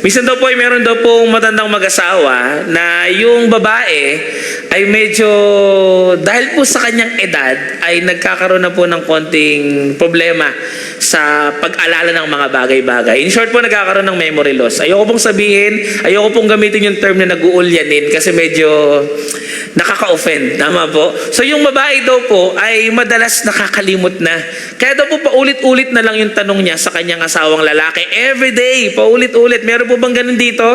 Minsan daw po ay meron daw pong matandang mag-asawa na yung babae ay medyo, dahil po sa kanyang edad, ay nagkakaroon na po ng konting problema sa pag-alala ng mga bagay-bagay. In short po, nagkakaroon ng memory loss. Ayoko pong sabihin, ayoko pong gamitin yung term na nag-uulyanin kasi medyo nakaka-offend. Tama po? So yung babae daw po ay madalas nakakalimot na. Kaya daw po paulit-ulit na lang yung tanong niya sa kanyang asawang lalaki. Every day, paulit-ulit. Meron po bang ganun dito?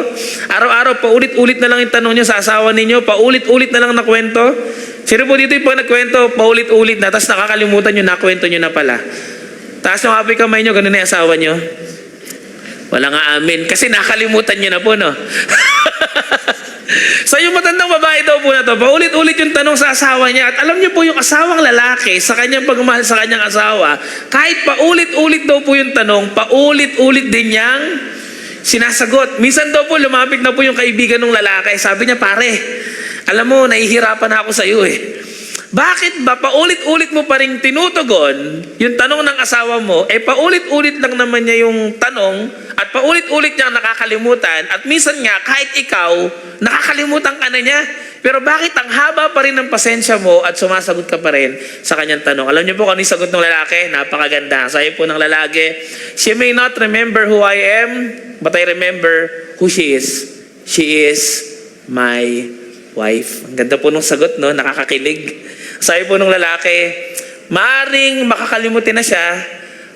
Araw-araw, paulit-ulit na lang yung tanong niyo sa asawa ninyo. Paulit-ulit na lang na kwento. Sino po dito yung pag nagkwento, paulit-ulit na, tapos nakakalimutan nyo, nakwento nyo na pala. Taas ng happy kamay nyo, ganun na yung asawa nyo. Wala nga amin. Kasi nakalimutan nyo na po, no? So yung matandang babae daw po na to, paulit-ulit yung tanong sa asawa niya. At alam niyo po yung asawang lalaki sa kanyang pagmamahal sa kanyang asawa, kahit paulit-ulit daw po yung tanong, paulit-ulit din niyang sinasagot. Minsan daw po lumapit na po yung kaibigan ng lalaki. Sabi niya, pare, alam mo, nahihirapan na ako sa iyo eh. Bakit ba paulit-ulit mo pa rin tinutugon yung tanong ng asawa mo, paulit-ulit lang naman niya yung tanong at paulit-ulit niya nakakalimutan at minsan nga kahit ikaw, nakakalimutan ka na niya. Pero bakit ang haba pa rin ng pasensya mo at sumasagot ka pa rin sa kanyang tanong? Alam niyo po kung ano yung sagot ng lalaki? Napakaganda. Sabi po ng lalaki, she may not remember who I am, but I remember who she is. She is my wife. Ang ganda po nung sagot, no? Nakakakilig. Sabi po nung lalaki, maaring makakalimutin na siya,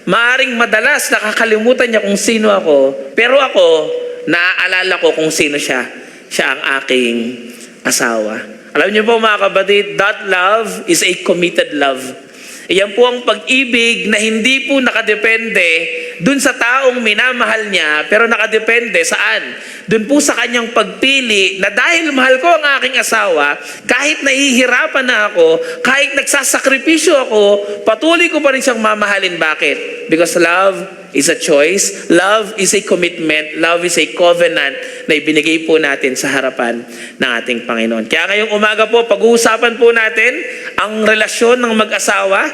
maaring madalas nakakalimutan niya kung sino ako, pero ako, naaalala ko kung sino siya. Siya ang aking asawa. Alam niyo po mga kapatid, that love is a committed love. Iyan po ang pag-ibig na hindi po nakadepende dun sa taong minamahal niya, pero nakadepende saan? Dun po sa kanyang pagpili na dahil mahal ko ang aking asawa, kahit nahihirapan na ako, kahit nagsasakripisyo ako, patuloy ko pa rin siyang mamahalin. Bakit? Because love is a choice, love is a commitment, love is a covenant na ibinigay po natin sa harapan ng ating Panginoon. Kaya ngayong umaga po, pag-uusapan po natin ang relasyon ng mag-asawa.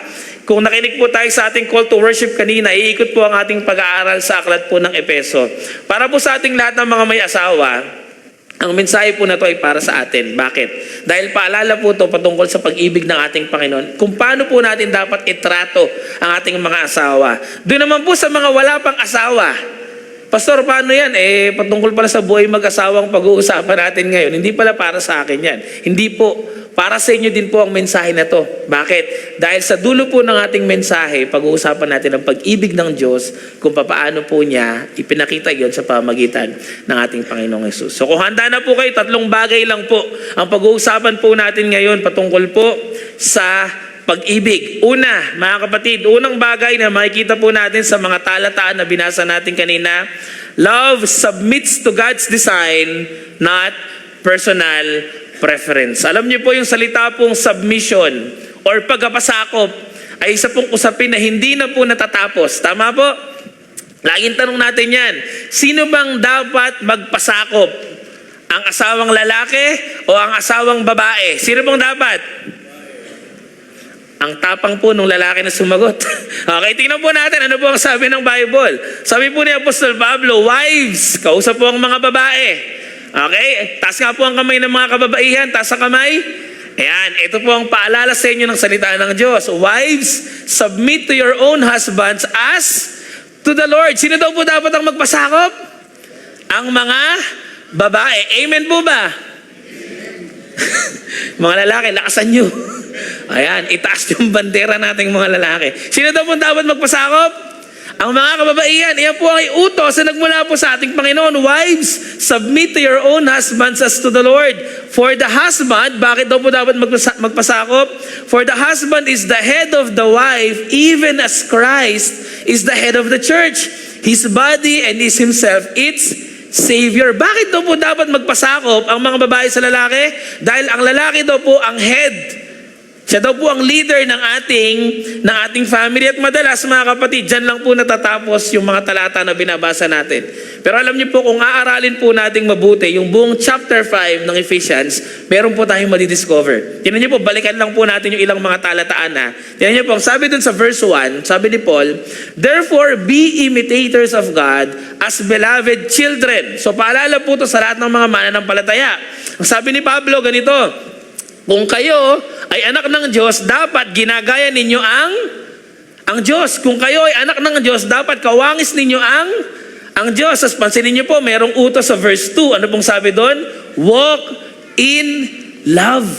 Kung nakinig po tayo sa ating call to worship kanina, iikot po ang ating pag-aaral sa aklat po ng Epeso. Para po sa ating lahat ng mga may asawa, ang mensahe po na to ay para sa atin. Bakit? Dahil paalala po ito patungkol sa pag-ibig ng ating Panginoon. Kung paano po natin dapat itrato ang ating mga asawa. Doon naman po sa mga wala pang asawa. Pastor, paano yan? Patungkol pala sa buhay mag-asawang pag-uusapan natin ngayon. Hindi pala para sa akin yan. Hindi po. Para sa inyo din po ang mensahe na to. Bakit? Dahil sa dulo po ng ating mensahe, pag-uusapan natin ang pag-ibig ng Diyos kung paano po niya ipinakita yon sa pamagitan ng ating Panginoong Hesus. So kung handa na po kayo, 3 bagay lang po ang pag-uusapan po natin ngayon patungkol po sa pag-ibig. Una, mga kapatid, unang bagay na makikita po natin sa mga talataan na binasa natin kanina, love submits to God's design, not personal preference. Alam niyo po yung salita pong submission or pagkapasakop ay isa pong usapin na hindi na po natatapos. Tama po? Laging tanong natin yan. Sino bang dapat magpasakop? Ang asawang lalaki o ang asawang babae? Sino bang dapat? Ang tapang po ng lalaki na sumagot. Okay, tingnan po natin ano po ang sabi ng Bible. Sabi po ni Apostol Pablo, wives, kausap po ang mga babae. Okay? Taas nga po ang kamay ng mga kababaihan. Taas ang kamay. Ayan. Ito po ang paalala sa inyo ng salita ng Diyos. Wives, submit to your own husbands as to the Lord. Sino daw po dapat ang magpasakop? Ang mga babae. Amen po ba? Mga lalaki, lakasan nyo. Ayan. Itaas yung bandera nating mga lalaki. Sino daw po dapat magpasakop? Ang mga kababaihan, iyan po ay utos na nagmula po sa ating Panginoon. Wives, submit to your own husbands as to the Lord. For the husband, bakit daw po dapat magpasakop? For the husband is the head of the wife, even as Christ is the head of the church. His body and is himself its Savior. Bakit daw po dapat magpasakop ang mga babae sa lalaki? Dahil ang lalaki daw po ang head. Siya daw po ang leader ng ating family. At madalas mga kapatid, dyan lang po natatapos yung mga talata na binabasa natin. Pero alam niyo po, kung aaralin po nating mabuti yung buong chapter 5 ng Ephesians, meron po tayong madidiscover. Tingnan niyo po, balikan lang po natin yung ilang mga talataan na. Tingnan niyo po, sabi dun sa verse 1, sabi ni Paul, "Therefore be imitators of God as beloved children." So paalala po to sa lahat ng mga mananampalataya. Ang sabi ni Pablo, ganito, kung kayo ay anak ng Diyos, dapat ginagaya ninyo ang Diyos. Kung kayo ay anak ng Diyos, dapat kawangis ninyo ang Diyos. As pansinin niyo po, merong utos sa verse 2. Ano pong sabi doon? Walk in love.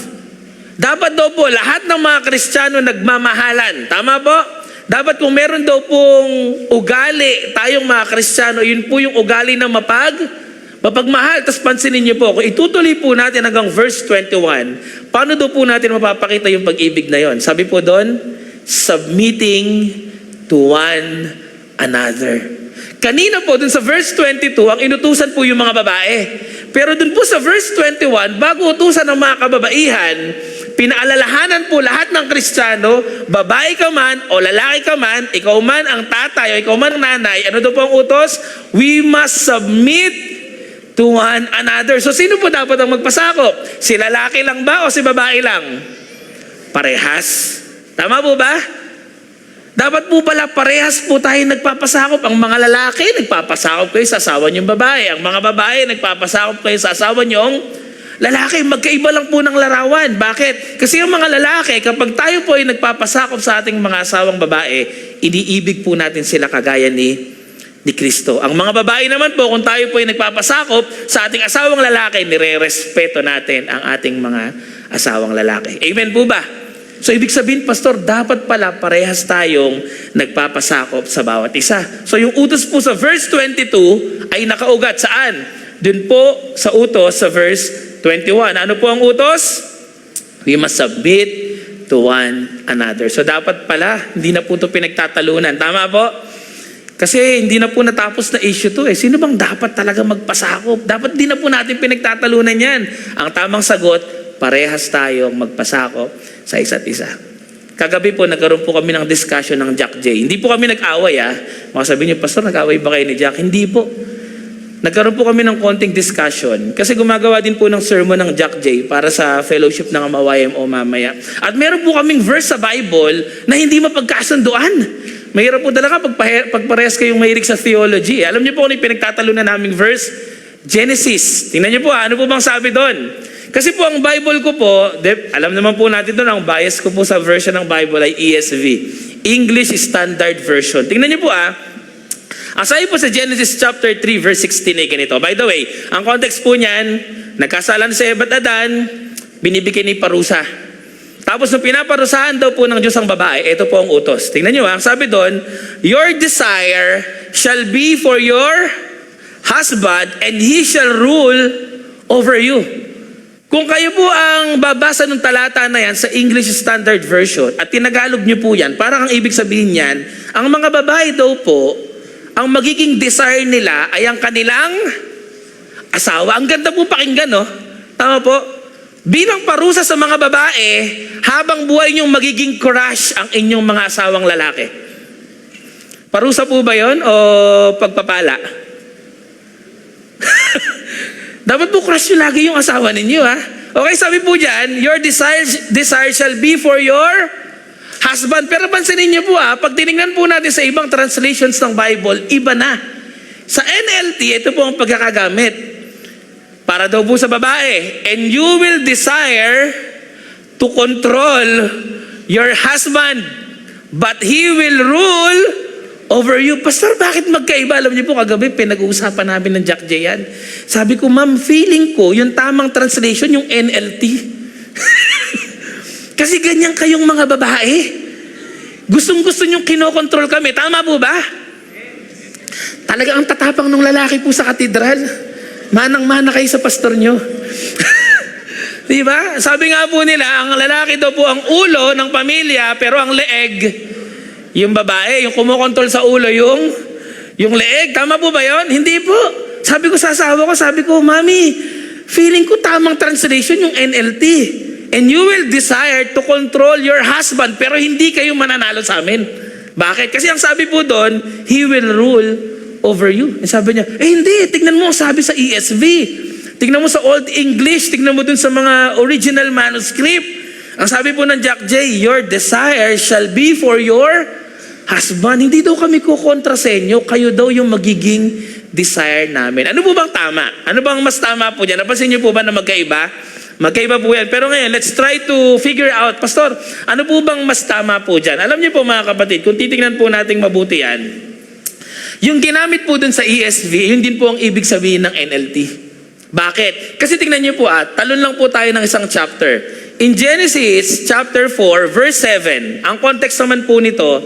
Dapat daw po, lahat ng mga Kristiyano nagmamahalan. Tama po? Dapat kung meron daw pong ugali, tayong mga Kristiyano, yun po yung ugali na mapagmahal. Tapos pansinin niyo po, kung itutuloy po natin hanggang verse 21, paano daw po natin mapapakita yung pag-ibig na yon? Sabi po doon, submitting to one another. Kanina po, dun sa verse 22, ang inutusan po yung mga babae. Pero dun po sa verse 21, bago utusan ng mga kababaihan, pinaalalahanan po lahat ng Kristiyano, babae ka man o lalaki ka man, ikaw man ang tatay o ikaw man ang nanay, ano daw po ang utos? We must submit to one another. So sino po dapat ang magpasakop? Si lalaki lang ba o si babae lang? Parehas. Tama po ba? Dapat po pala parehas po tayo nagpapasakop. Ang mga lalaki, nagpapasakop kayo sa asawa niyong babae. Ang mga babae, nagpapasakop kayo sa asawa niyong lalaki. Magkaiba lang po ng larawan. Bakit? Kasi yung mga lalaki, kapag tayo po ay nagpapasakop sa ating mga asawang babae, iniibig po natin sila kagaya ni Kristo. Ang mga babae naman po, kung tayo po ay nagpapasakop sa ating asawang lalaki, nire-respeto natin ang ating mga asawang lalaki. Amen po ba? So ibig sabihin, Pastor, dapat pala parehas tayong nagpapasakop sa bawat isa. So yung utos po sa verse 22 ay nakaugat saan? Dun po sa utos sa verse 21. Ano po ang utos? We must submit to one another. So dapat pala, hindi na po ito pinagtatalunan. Tama po? Kasi hindi na po natapos na issue to eh. Sino bang dapat talaga magpasakop? Dapat di na po natin pinagtatalunan yan. Ang tamang sagot, parehas tayong magpasakop sa isa't isa. Kagabi po, nagkaroon po kami ng discussion ng Jack J. Hindi po kami nag-away Mga sabihin niyo, Pastor, nag-away ba kayo ni Jack? Hindi po. Nagkaroon po kami ng konting discussion kasi gumagawa din po ng sermon ng Jack J para sa fellowship ng MYMO mamaya. At meron po kaming verse sa Bible na hindi mapagkasunduan. Mahirap po talaga pagparehas kayong mahilig sa theology. Alam niyo po kung yung pinagtatalunan naming verse? Genesis. Tingnan niyo po, ano po bang sabi doon? Kasi po ang Bible ko po, alam naman po natin doon, ang bias ko po sa version ng Bible ay ESV. English Standard Version. Tingnan niyo po ang sabi po sa Genesis chapter 3 verse 16 ay ganito. By the way, ang context po niyan, nagkasalan si Eva at Adan, binibigyan ni parusa. Tapos nung pinaparusahan daw po ng Diyos ang babae, ito po ang utos. Tingnan niyo ang sabi doon, your desire shall be for your husband and he shall rule over you. Kung kayo po ang babasa ng talata na yan sa English Standard Version at tinagalog niyo po yan, parang ang ibig sabihin yan, ang mga babae daw po, ang magiging desire nila ay ang kanilang asawa. Ang ganda po pakinggan, no? Tama po? Bilang parusa sa mga babae, habang buhay niyong magiging crush ang inyong mga asawang lalaki. Parusa po ba yon o pagpapala? Dapat po crush nyo lagi yung asawa ninyo, Okay, sabi po dyan, your desire shall be for your husband. Pero pansinin niyo po, pag tinignan po natin sa ibang translations ng Bible, iba na. Sa NLT, ito po ang pagkakagamit. Para daw po sa babae, and you will desire to control your husband, but he will rule over you. Pastor, bakit magkaiba? Alam niyo po, kagabi pinag-uusapan namin ng Jack J yan. Sabi ko, ma'am, feeling ko, yung tamang translation, yung NLT. Kasi ganyan kayong mga babae. Gustong-gusto niyong kinokontrol kami. Tama po ba? Talaga ang tatapang ng lalaki po sa katedral. Manang-mana kayo sa pastor niyo. Diba? Sabi nga po nila, ang lalaki daw po ang ulo ng pamilya, pero ang leeg, yung babae, yung kumokontrol sa ulo, yung leeg. Tama po ba yon? Hindi po. Sabi ko sa asawa ko, sabi ko, Mami, feeling ko tamang translation yung NLT. And you will desire to control your husband, pero hindi kayo mananalo sa amin. Bakit? Kasi ang sabi po doon, he will rule over you. And sabi niya, hindi, tignan mo, sabi sa ESV, Tignan mo sa Old English, tignan mo dun sa mga original manuscript. Ang sabi po ng Jack J, your desire shall be for your husband. Hindi daw kami kukontra sa inyo, kayo daw yung magiging desire namin. Ano po bang tama? Ano bang mas tama po dyan? Napansin niyo po ba na magkaiba? Magkaiba po yan. Pero ngayon, let's try to figure out, Pastor, ano po bang mas tama po dyan? Alam niyo po mga kapatid, kung titingnan po nating mabuti yan, yung ginamit po dun sa ESV, yun din po ang ibig sabihin ng NLT. Bakit? Kasi tingnan niyo po talon lang po tayo ng isang chapter. In Genesis chapter 4, verse 7, ang context naman po nito,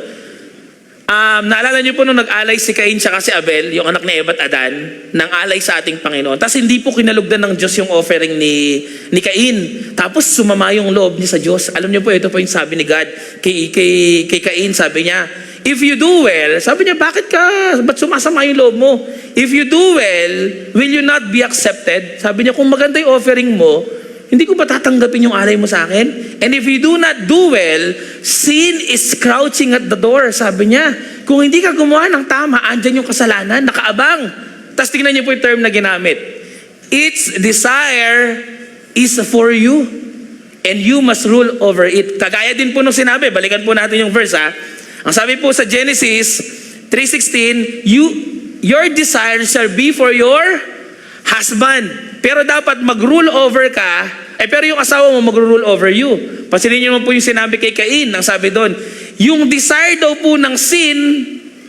naalala niyo po nung nag-alay si Cain siya si Abel, yung anak ni Eva at Adan, nang alay sa ating Panginoon. Tapos hindi po kinalugdan ng Diyos yung offering ni Cain. Tapos sumama yung loob niya sa Diyos. Alam niyo po, ito po yung sabi ni God kay Cain, sabi niya, if you do well, sabi niya, ba't sumasama yung loob mo? If you do well, will you not be accepted? Sabi niya, kung maganda yung offering mo, hindi ko ba tatanggapin yung alay mo sa akin? And if you do not do well, sin is crouching at the door. Sabi niya, kung hindi ka gumawa ng tama, andyan yung kasalanan, nakaabang. Tapos tingnan niyo po yung term na ginamit. Its desire is for you, and you must rule over it. Kagaya din po nung sinabi, balikan po natin yung verse Ang sabi po sa Genesis 3:16, your desire shall be for your husband. Pero dapat mag-rule over ka, pero yung asawa mo mag-rule over you. Pansinin niyo naman po yung sinabi kay Cain, ang sabi doon, yung desire daw po ng sin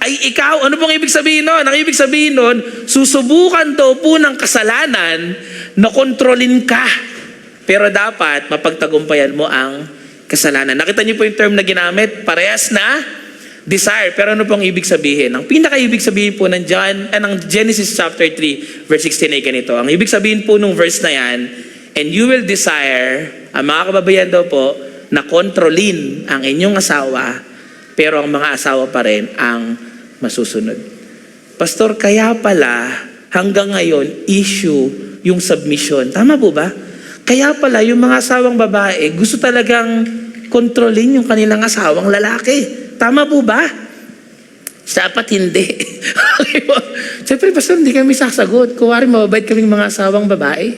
ay ikaw. Ano pong ibig sabihin nun? Ang ibig sabihin nun, susubukan daw po ng kasalanan na kontrolin ka. Pero dapat mapagtagumpayan mo ang kasalanan. Nakita niyo po yung term na ginamit, parehas na desire. Pero ano pong ibig sabihin? Ang pinaka-ibig sabihin po ng Genesis chapter 3, verse 16 ay ganito. Ang ibig sabihin po nung verse na yan, and you will desire, ang mga kababayan daw po, na kontrolin ang inyong asawa, pero ang mga asawa pa rin ang masusunod. Pastor, kaya pala, hanggang ngayon, issue yung submission. Tama po ba? Kaya pala, yung mga asawang babae, gusto talagang kontrolin yung kanilang asawang lalaki. Tama po ba? Dapat hindi. Siyempre, Pastor, hindi kami sasagot. Kuwari, mababait kaming mga asawang babae.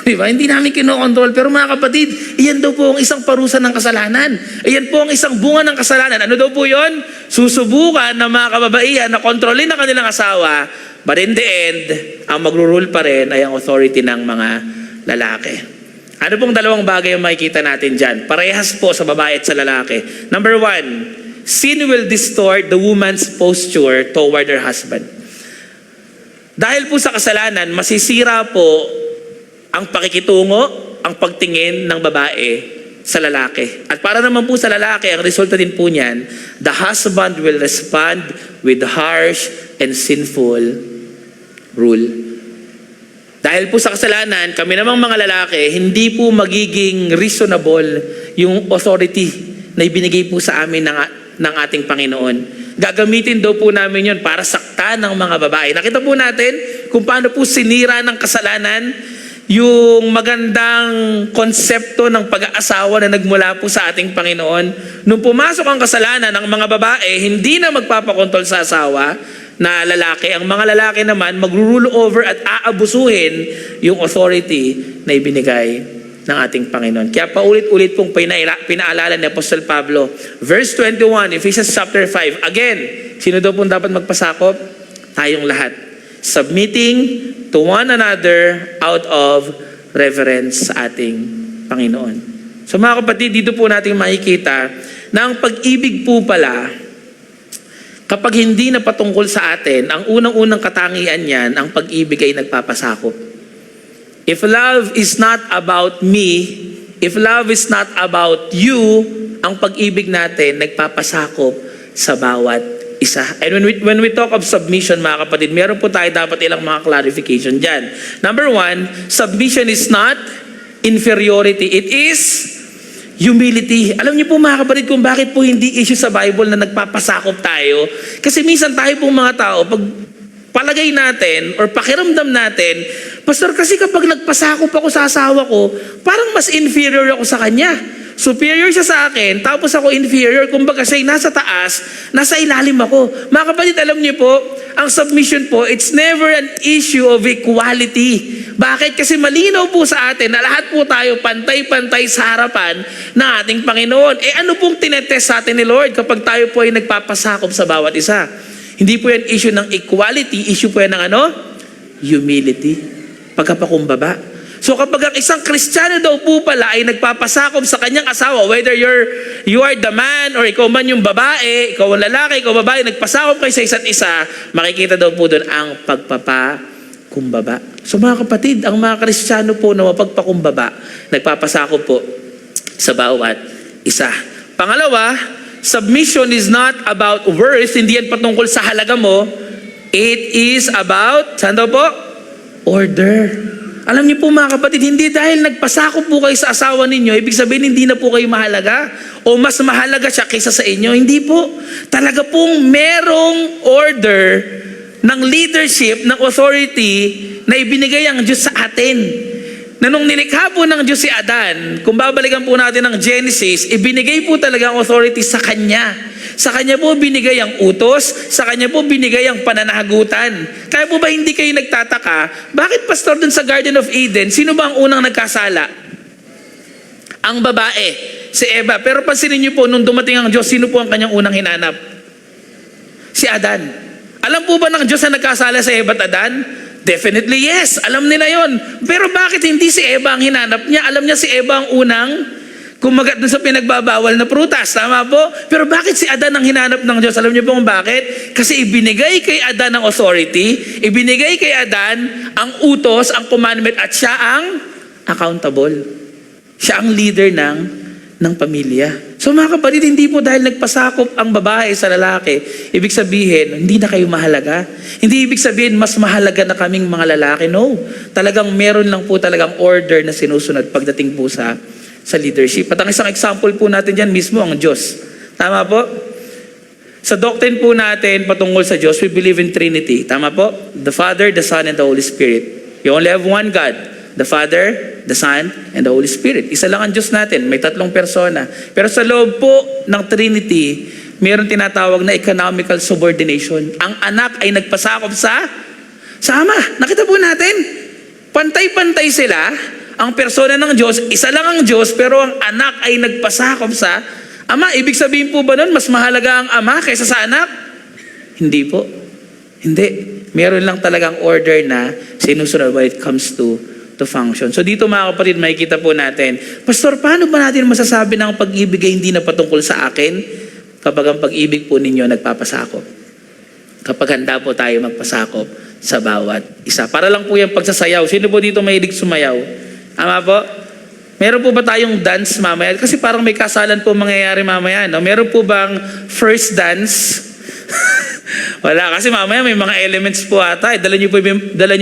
Di ba? Hindi namin kinokontrol. Pero mga kapatid, iyan daw po ang isang parusa ng kasalanan. Iyan po ang isang bunga ng kasalanan. Ano daw po yun? Susubukan ng mga kababaihan na kontrolin ang kanilang asawa, but in the end, ang magro-rule pa rin ay ang authority ng mga lalaki. Ano pong dalawang bagay ang makikita natin dyan? Parehas po sa babae at sa lalaki. Number 1, sin will distort the woman's posture toward her husband. Dahil po sa kasalanan, masisira po ang pakikitungo, ang pagtingin ng babae sa lalaki. At para naman po sa lalaki, ang resulta din po niyan, the husband will respond with harsh and sinful rule. Dahil po sa kasalanan, kami namang mga lalaki, hindi po magiging reasonable yung authority na ibinigay po sa amin ng ating Panginoon. Gagamitin daw po namin yun para saktan ng mga babae. Nakita po natin kung paano po sinira ng kasalanan yung magandang konsepto ng pag-aasawa na nagmula po sa ating Panginoon. Nung pumasok ang kasalanan ng mga babae, hindi na magpapakontrol sa asawa na lalaki. Ang mga lalaki naman mag-rule over at aabusuhin yung authority na ibinigay ng ating Panginoon. Kaya paulit-ulit pong pinaalala ni Apostle Pablo. Verse 21, Ephesians chapter 5. Again, sino daw pong dapat magpasakop? Tayong lahat. Submitting to one another out of reverence sa ating Panginoon. So mga kapatid, dito po natin makikita na ang pag-ibig po pala, kapag hindi na patungkol sa atin, ang unang-unang katangian niyan, ang pag-ibig ay nagpapasakop. If love is not about me, if love is not about you, ang pag-ibig natin nagpapasakop sa bawat isa. And when we talk of submission, mga kapatid, meron po tayo dapat ilang mga clarification dyan. Number 1, submission is not inferiority. It is humility. Alam niyo po mga kapatid kung bakit po hindi issue sa Bible na nagpapasakop tayo? Kasi minsan tayo pong mga tao, pag palagay natin or pakiramdam natin, Pastor, kasi kapag nagpasakop ako sa asawa ko, parang mas inferior ako sa kanya. Superior siya sa akin, tapos ako inferior. Kumbaga siya'y nasa taas, nasa ilalim ako. Mga kapatid, alam niyo po, ang submission po, it's never an issue of equality. Bakit? Kasi malinaw po sa atin na lahat po tayo pantay-pantay sa harapan ng ating Panginoon. Ano pong tinetest sa atin ni Lord kapag tayo po ay nagpapasakop sa bawat isa? Hindi po yan issue ng equality, issue po yan ng humility, pagkapakumbaba. So kapag ang isang Kristiyano daw po pala ay nagpapasakop sa kanyang asawa, whether you are the man or ikaw man yung babae, ikaw ang lalaki, ikaw babae, nagpasakop kayo sa isa't isa, makikita daw po doon ang pagpapakumbaba. So mga kapatid, ang mga Kristiyano po na mapagpakumbaba, nagpapasakop po sa bawat isa. Pangalawa, submission is not about worth, hindi yan patungkol sa halaga mo, it is about, saan daw po? Order. Alam niyo po mga kapatid, hindi dahil nagpasakop po kayo sa asawa ninyo, ibig sabihin hindi na po kayo mahalaga o mas mahalaga siya kaysa sa inyo. Hindi po. Talaga pong merong order ng leadership, ng authority na ibinigay ang Diyos sa atin. Na nung nilikha po ng Diyos si Adan, kung babalikan po natin ng Genesis, ibinigay po talaga ang authority sa Kanya. Sa Kanya po binigay ang utos, sa Kanya po binigay ang pananagutan. Kaya po ba hindi kayo nagtataka, bakit pastor dun sa Garden of Eden, sino ba ang unang nagkasala? Ang babae, si Eva. Pero pansinin niyo po, nung dumating ang Diyos, sino po ang kanyang unang hinanap? Si Adan. Alam po ba ng Diyos na nagkasala sa Eva at Adan? Definitely yes, alam nila yon. Pero bakit hindi si Eva ang hinanap niya? Alam niya si Eva ang unang kumagat dun sa pinagbabawal na prutas, tama po? Pero bakit si Adan ang hinanap ng Diyos? Alam niyo po kung bakit? Kasi ibinigay kay Adan ang authority, ibinigay kay Adan ang utos, ang commandment, at siya ang accountable. Siya ang leader ng pamilya. So mga kapatid, hindi po dahil nagpasakop ang babae sa lalaki, ibig sabihin, hindi na kayo mahalaga. Hindi ibig sabihin, mas mahalaga na kaming mga lalaki. No. Talagang meron lang po talagang order na sinusunod pagdating po sa leadership. At ang isang example po natin dyan mismo, ang Diyos. Tama po? Sa doctrine po natin patungkol sa Diyos, we believe in Trinity. Tama po? The Father, the Son, and the Holy Spirit. You only have one God. The Father, the Son, and the Holy Spirit. Isa lang ang Diyos natin. May tatlong persona. Pero sa loob po ng Trinity, mayroon tinatawag na economical subordination. Ang anak ay nagpasakop sa Ama. Nakita po natin. Pantay-pantay sila. Ang persona ng Diyos, isa lang ang Diyos, pero ang anak ay nagpasakop sa Ama. Ibig sabihin po ba nun, mas mahalaga ang Ama kaysa sa anak? Hindi po. Hindi. Meron lang talagang order na sinusunod when it comes to function. So dito mga kapatid, makikita po natin, Pastor, paano ba natin masasabi na ang pag-ibig ay hindi na patungkol sa akin kapag ang pag-ibig po ninyo nagpapasakop? Kapag handa po tayo magpasakop sa bawat isa. Para lang po yung pagsasayaw. Sino po dito mahilig sumayaw? Ama po? Meron po ba tayong dance mamaya? Kasi parang may kasalan po mangyayari mamaya. No? Meron po bang first dance? Wala. Kasi mamaya may mga elements po ata. Dala niyo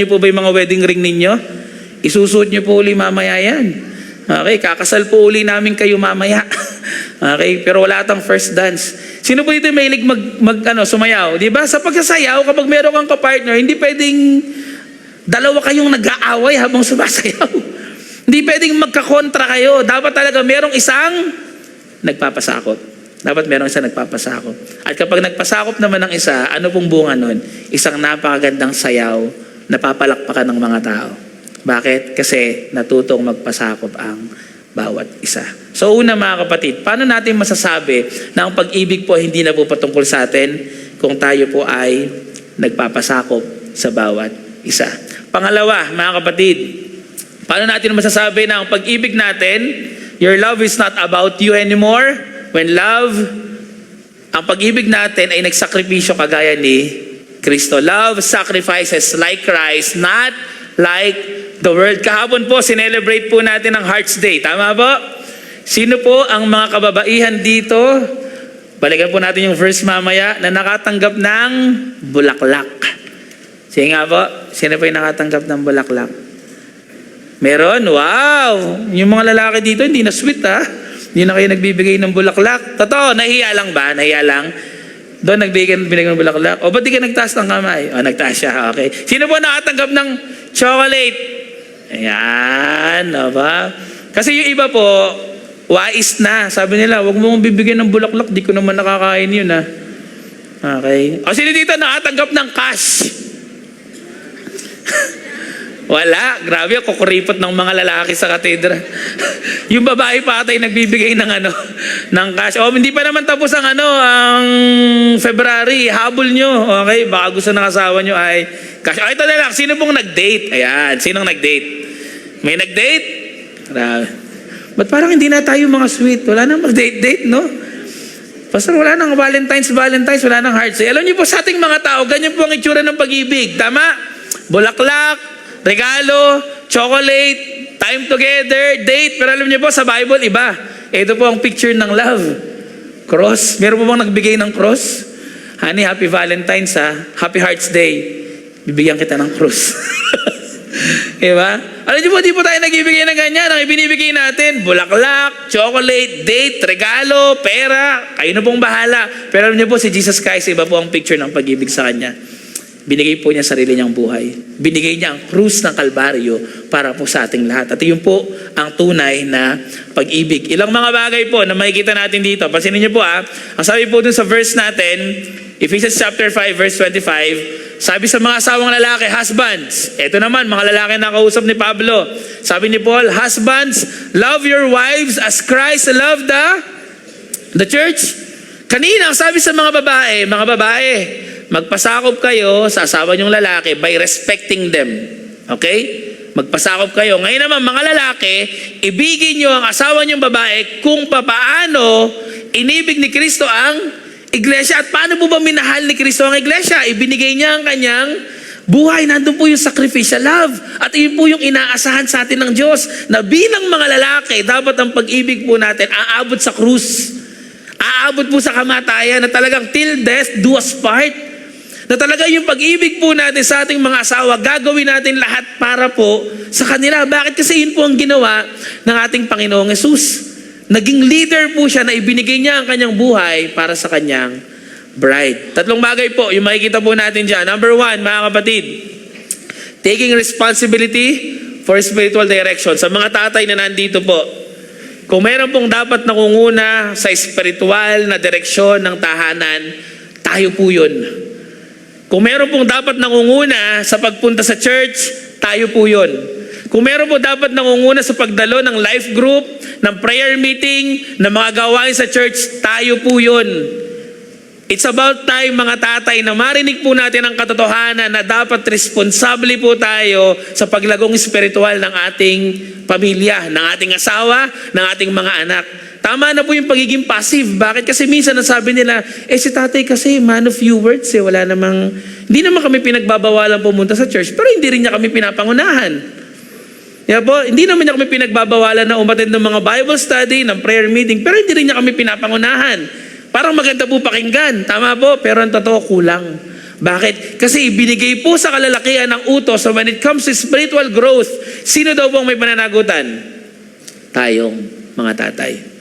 po ba yung mga wedding ring ninyo? Isusuot niyo po uli mamaya yan. Okay, kakasal po uli namin kayo mamaya. Okay, pero wala atang first dance. Sino po dito may hilig sumayaw? Di ba? Sa pagsasayaw, kapag meron kang kapartner, hindi pwedeng dalawa kayong nag-aaway habang sumasayaw. Hindi pwedeng magkakontra kayo. Dapat talaga merong isang nagpapasakop. Dapat merong isang nagpapasakop. At kapag nagpasakop naman ng isa, ano pong bunga nun? Isang napakagandang sayaw na papalakpakan ng mga tao. Bakit? Kasi natutong magpasakop ang bawat isa. So una mga kapatid, paano natin masasabi na ang pag-ibig po hindi na po patungkol sa atin kung tayo po ay nagpapasakop sa bawat isa? Pangalawa, mga kapatid, paano natin masasabi na ang pag-ibig natin, your love is not about you anymore? When ang pag-ibig natin ay nagsakripisyo kagaya ni Kristo. Love sacrifices like Christ, not like the world. Kahapon po, sinelebrate po natin ang Hearts Day. Tama po? Sino po ang mga kababaihan dito? Balikan po natin yung verse mamaya na nakatanggap ng bulaklak. Sige nga po, sino po yung nakatanggap ng bulaklak? Meron? Wow! Yung mga lalaki dito, hindi na sweet ha? Hindi na kayo nagbibigay ng bulaklak. Totoo, nahiya lang ba? Nahiya lang? Doon binigay ng bulaklak. O ba't di ka nagtaas ng kamay? O nagtaas siya, okay. Sino po nakatanggap ng chocolate? Ayan, o ba? Kasi yung iba po, wais na. Sabi nila, wag mo mong bibigyan ng bulaklak, di ko naman nakakain yun ha. Okay. O sino dito nakatanggap ng cash? Wala. Grabe, kukuripot ng mga lalaki sa katedra. Yung babae pa atay nagbibigay ng ng cash. O, hindi pa naman tapos ang ang February. Habol nyo. Okay, baka gusto ng asawa nyo ay cash. O, ito na lang. Sino pong nag-date? Ayan, sinong nag-date? May nag-date? Grabe. Ba't parang hindi na tayo mga sweet? Wala nang mag-date-date, no? Pastor, wala nang Valentine's, wala nang hearts. Alam niyo po sa ating mga tao, ganyan po ang itsura ng pag-ibig. Tama? Bulaklak, regalo, chocolate, time together, date. Pero alam niyo po, sa Bible, iba. Ito po ang picture ng love. Cross. Meron po bang nagbigay ng cross? Honey, happy Valentine's ha. Happy Hearts Day. Bibigyan kita ng cross. Diba? Alam niyo po, di po tayo nagbibigay ng ganyan. Ang ibinibigay natin, bulaklak, chocolate, date, regalo, pera. Kayo na pong bahala. Pero alam niyo po, si Jesus Christ, iba po ang picture ng pag-ibig sa Kanya. Binigay po niya sarili niyang buhay. Binigay niya ang krus ng Kalbaryo para po sa ating lahat. At yun po ang tunay na pag-ibig. Ilang mga bagay po na makikita natin dito. Pansinin niyo po ang sabi po dun sa verse natin, Ephesians chapter 5 verse 25, sabi sa mga asawang lalaki, husbands. Ito naman, mga lalaki na kausap ni Pablo. Sabi ni Paul, husbands, love your wives as Christ loved the church. Kanina, ang sabi sa mga babae, magpasakop kayo sa asawa niyong lalaki by respecting them. Okay? Magpasakop kayo. Ngayon naman, mga lalaki, ibigin niyo ang asawa niyong babae kung papaano inibig ni Kristo ang iglesia. At paano po ba minahal ni Kristo ang iglesia? Ibinigay niya ang kanyang buhay. Nandun po yung sacrificial love. At yun po yung inaasahan sa atin ng Diyos, na bilang mga lalaki, dapat ang pag-ibig po natin aabot sa krus. Aabot po sa kamatayan, na talagang till death do us part. Na talaga yung pag-ibig po natin sa ating mga asawa, gagawin natin lahat para po sa kanila. Bakit? Kasi yun po ang ginawa ng ating Panginoong Hesus. Naging leader po siya na ibinigay niya ang kanyang buhay para sa kanyang bride. Tatlong bagay po, yung makikita po natin dyan. Number 1, mga kapatid, taking responsibility for spiritual direction. Sa mga tatay na nandito po, kung meron pong dapat nakunguna sa spiritual na direksyon ng tahanan, tayo po yun. Kung meron pong dapat nangunguna sa pagpunta sa church, tayo po yun. Kung meron po dapat nangunguna sa pagdalo ng life group, ng prayer meeting, ng mga gawain sa church, tayo po yun. It's about time, mga tatay, na marinig po natin ang katotohanan na dapat responsable po tayo sa paglagong espiritual ng ating pamilya, ng ating asawa, ng ating mga anak. Tama na po yung pagiging passive. Bakit? Kasi minsan nasabi nila, si tatay kasi man of few words, wala namang, hindi naman kami pinagbabawalan pumunta sa church, pero hindi rin niya kami pinapangunahan. Hindi naman niya kami pinagbabawalan na umattend ng mga Bible study, ng prayer meeting, pero hindi rin niya kami pinapangunahan. Parang maganda po pakinggan. Tama po, pero ang totoo, kulang. Bakit? Kasi ibinigay po sa kalalakihan ng utos, so when it comes to spiritual growth, sino daw pong may pananagutan? Tayong mga tatay.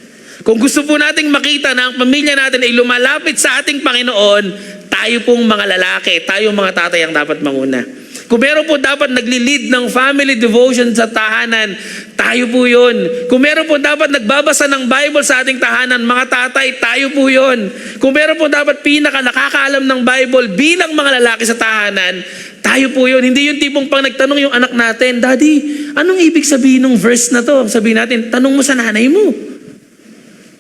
Kung gusto po nating makita na ang pamilya natin ay lumalapit sa ating Panginoon, tayo pong mga lalaki, tayong mga tatay ang dapat manguna. Kung meron po dapat nagli-lead ng family devotion sa tahanan, tayo po yun. Kung meron po dapat nagbabasa ng Bible sa ating tahanan, mga tatay, tayo po yun. Kung meron po dapat nakakaalam ng Bible bilang mga lalaki sa tahanan, tayo po yun. Hindi yung tipong pang nagtanong yung anak natin, Daddy, anong ibig sabihin ng verse na to? Sabihin natin, tanong mo sa nanay mo.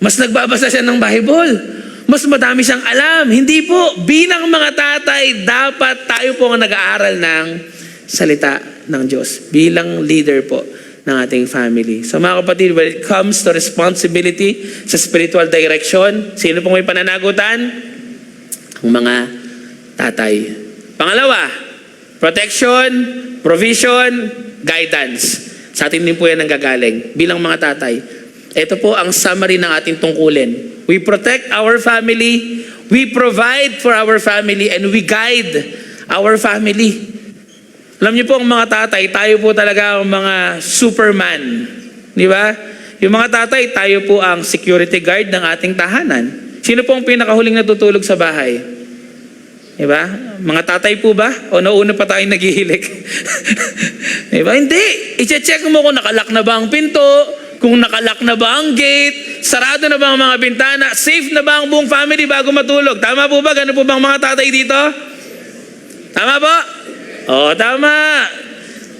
Mas nagbabasa siya ng Bible. Mas madami siyang alam. Hindi po. Bilang mga tatay, dapat tayo po ang nag-aaral ng salita ng Diyos. Bilang leader po ng ating family. So mga kapatid, when it comes to responsibility sa spiritual direction, sino pong may pananagutan? Ang mga tatay. Pangalawa, protection, provision, guidance. Sa atin din po yan ang gagaling. Bilang mga tatay. Ito po ang summary ng ating tungkulin. We protect our family, we provide for our family, and we guide our family. Alam niyo po ang mga tatay, tayo po talaga ang mga Superman. Di ba? Yung mga tatay, tayo po ang security guard ng ating tahanan. Sino po ang pinakahuling natutulog sa bahay? Di ba? Mga tatay po ba? O nauna pa tayong naghihilik? Di ba? Hindi. I-check mo kung nakalak na ba ang pinto, kung nakalak na ba ang gate, sarado na ba ang mga bintana, safe na ba ang buong family bago matulog. Tama po ba? Ganun po ba ang mga tatay dito? Tama po? Oo, tama.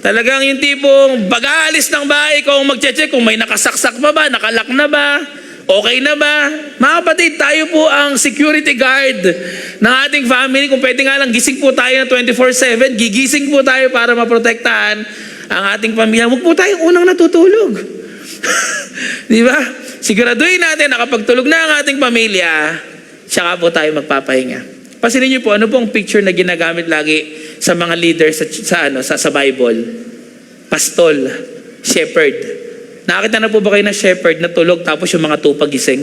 Talagang yung tipong pag-aalis ng bahay ko, mag-check kung may nakasaksak pa ba, nakalak na ba, okay na ba? Mga kapatid, tayo po ang security guard ng ating family. Kung pwede nga lang, gising po tayo ng 24/7, gigising po tayo para maprotektahan ang ating pamilya. Huwag po tayong unang natutulog. Di ba? Siguraduhin natin na kapag tulog na ang ating pamilya, saka po tayo magpapahinga. Pasinin niyo po, ano pong picture na ginagamit lagi sa mga leaders sa Bible? Pastol, shepherd. Nakakita na po ba kayo na shepherd na tulog tapos yung mga tupa gising?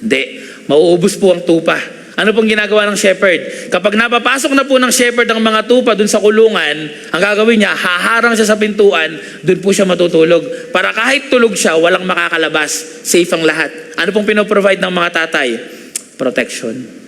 Hindi. Mauubos po ang tupa. Ano pong ginagawa ng shepherd? Kapag napapasok na po ng shepherd ang mga tupa dun sa kulungan, ang gagawin niya, haharang siya sa pintuan, dun po siya matutulog. Para kahit tulog siya, walang makakalabas. Safe ang lahat. Ano pong pinoprovide ng mga tatay? Protection.